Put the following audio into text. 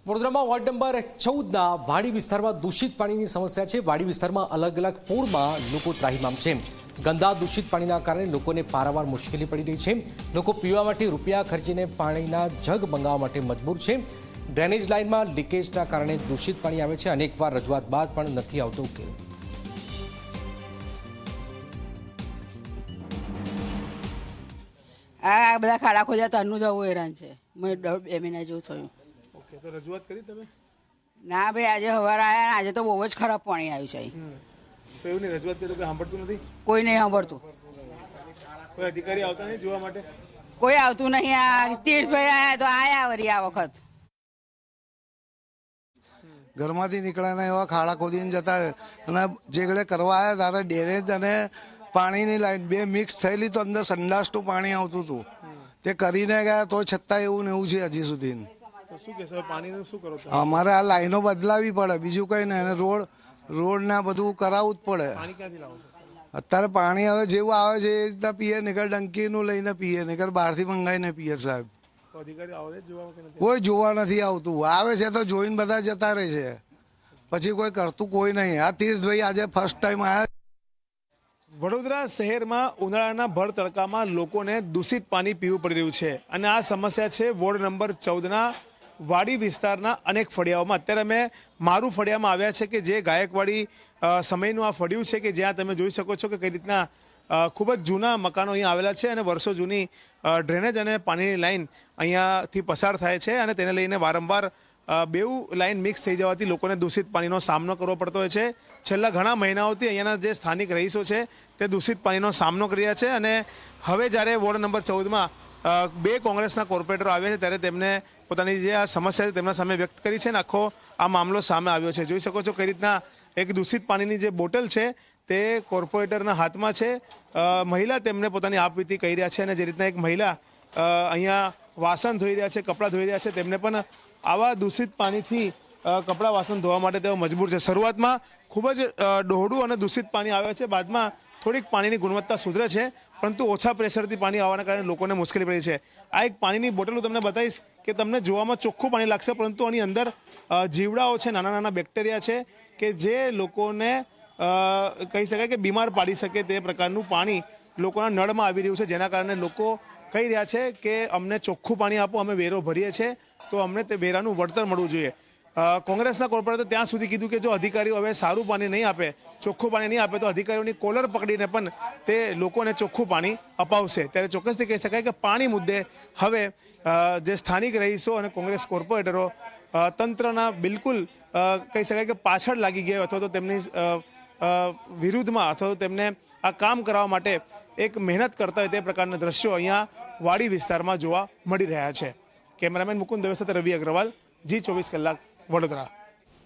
વડોદરામાં ward number 14ના વાડી વિસ્તારમાં દૂષિત પાણીની સમસ્યા છે। વાડી વિસ્તારમાં અલગ અલગ પૂરમાં લોકો ત્રાહિમામ છે। ગંદા દૂષિત પાણીના કારણે લોકોને પારાવાર મુશ્કેલી પડી રહી છે। લોકો પીવા માટે રૂપિયા ખર્ચીને પાણીના જગ મંગાવવા માટે મજબૂર છે। ડ્રેનેજ લાઇનમાં લીકેજના કારણે દૂષિત પાણી આવે છે। અનેકવાર રજૂઆત બાદ પણ નથી આવતો ઉકેલ। આ બધા ખાડા ખોજ્યા તરનું જવું હેરાન છે। મેં 2 મહિના જેવું થયું। ઓકે, તો રજૂઆત કરી તમે? ના ભાઈ, આજે સવારે આવ્યા, આજે તો બહુ જ ખરાબ પાણી આવ્યું છે। તો એવું નહીં, રજૂઆત કરી તો કોઈ સાંભળતું નથી? કોઈ નહીં સાંભળતું, કોઈ અધિકારી આવતા નહીં જોવા માટે? કોઈ આવતું નહીં। આ તીર્થભાઈ આવ્યા તો આયા વળી આ વખત। ઘરમાંથી નીકળ્યા એવા ખાડા ખોદીને જતા અને જેગડે કરવા આવ્યા ત્યારે ડેરેજ અને પાણીની લાઈન બે મિક્સ થયેલી, તો અંદર સંડાસનું પાણી આવતું હતું। તે કરીને ગયા તો છતાં એવું ને એવું છે હજી સુધી। તો શું કહેશો, પાણીનું શું કરો તમે? અમારે આ લાઈનો બદલાવી પડે, બીજું કંઈ નહીં। અને રોડ ને બધું કરાવવું જ પડે। પાણી ક્યાંથી લાવો છો? અત્યારે પાણી હવે જેવું આવે છે એ રીતના પીએ, નકર ડંકીનું લઈને પીએ, નકર બહારથી મંગાવીને પીએ સાહેબ। તો અધિકારી આવે જોવા કે નથી? કોઈ જોવા નથી આવતું। આવે છે તો જોઈને બધા જતા રહે છે, પછી કોઈ કરતું કોઈ નહીં। આ તીર્થભાઈ આજે ફર્સ્ટ ટાઈમ આવ્યા। વડોદરા શહેરમાં ઉનાળાના ભર તડકામાં લોકોને દૂષિત પાણી પીવું પડી રહ્યું છે અને આ સમસ્યા છે વોર્ડ નંબર 14ના વાડી વિસ્તારના અનેક ફળિયાઓમાં। અત્યારે અમે મારું ફળિયામાં આવ્યા છે કે જે ગાયકવાડી સમયનું આ ફળિયું છે કે જ્યાં તમે જોઈ શકો છો કે કઈ રીતના ખૂબ જ જૂના મકાનો અહીંયા આવેલા છે અને વર્ષો જૂની ડ્રેનેજ અને પાણીની લાઈન અહીંયાથી પસાર થાય છે અને તેને લઈને વારંવાર બેઉ લાઈન મિક્સ થઈ જવાથી લોકોને દૂષિત પાણીનો સામનો કરવો પડતો હોય છે। છેલ્લા ઘણા મહિનાઓથી અહીંયાના જે સ્થાનિક રહીશો છે તે દૂષિત પાણીનો સામનો કરી રહ્યા છે અને હવે જ્યારે વોર્ડ નંબર 14માં 2 કોંગ્રેસના કોર્પોરેટરો આવ્યા છે ત્યારે તેમને પોતાની જે આ સમસ્યા છે તેમના સામે વ્યક્ત કરી છે અને આખો આ મામલો સામે આવ્યો છે। જોઈ શકો છો કઈ રીતના એક દૂષિત પાણીની જે બોટલ છે તે કોર્પોરેટરના હાથમાં છે। મહિલા તેમને પોતાની આપવીતી કહી રહ્યા છે અને જે રીતના એક મહિલા અહીંયા વાસણ ધોઈ રહ્યા છે, કપડાં ધોઈ રહ્યા છે, તેમને પણ આવા દૂષિત પાણીથી કપડાં વાસણ ધોવા માટે તેઓ મજબૂર છે। શરૂઆતમાં ખૂબ જ ડહોળું અને દૂષિત પાણી આવે છે, બાદમાં થોડીક પાણીની ગુણવત્તા સુધરે છે, પરંતુ ઓછા પ્રેશરથી પાણી આવવાના કારણે લોકોને મુશ્કેલી પડી છે। આ એક પાણીની બોટલ હું તમને બતાવીશ કે તમને જોવામાં ચોખ્ખું પાણી લાગશે, પરંતુ આની અંદર જીવડાઓ છે, નાના નાના બેક્ટેરિયા છે કે જે લોકોને કહી શકાય કે બીમાર પાડી શકે તે પ્રકારનું પાણી લોકોના નળમાં આવી રહ્યું છે, જેના કારણે લોકો કહી રહ્યા છે કે અમને ચોખ્ખું પાણી આપો, અમે વેરો ભરીએ છીએ તો અમને તે વેરાનું વળતર મળવું જોઈએ। કોંગ્રેસના કોર્પોરેટરે ત્યાં સુધી કીધું કે જો અધિકારીઓ હવે સારું પાણી નહીં આપે, ચોખ્ખું પાણી નહીં આપે તો અધિકારીઓની કોલર પકડીને પણ તે લોકોને ચોખ્ખું પાણી અપાવશે। ત્યારે ચોક્કસથી કહી શકાય કે પાણી મુદ્દે હવે જે સ્થાનિક રહીશો અને કોંગ્રેસ કોર્પોરેટરો તંત્રના બિલકુલ કહી શકાય કે પાછળ લાગી ગયા અથવા તો તેમની વિરુદ્ધમાં અથવા તો તેમને આ કામ કરવા માટે એક મહેનત કરતા હોય તે પ્રકારના દ્રશ્યો અહીંયા વાડી વિસ્તારમાં જોવા મળી રહ્યા છે। કેમેરામેન મુકુંદ દવે સાથે રવિ અગ્રવાલ, G24 કલાક, વડોદરા।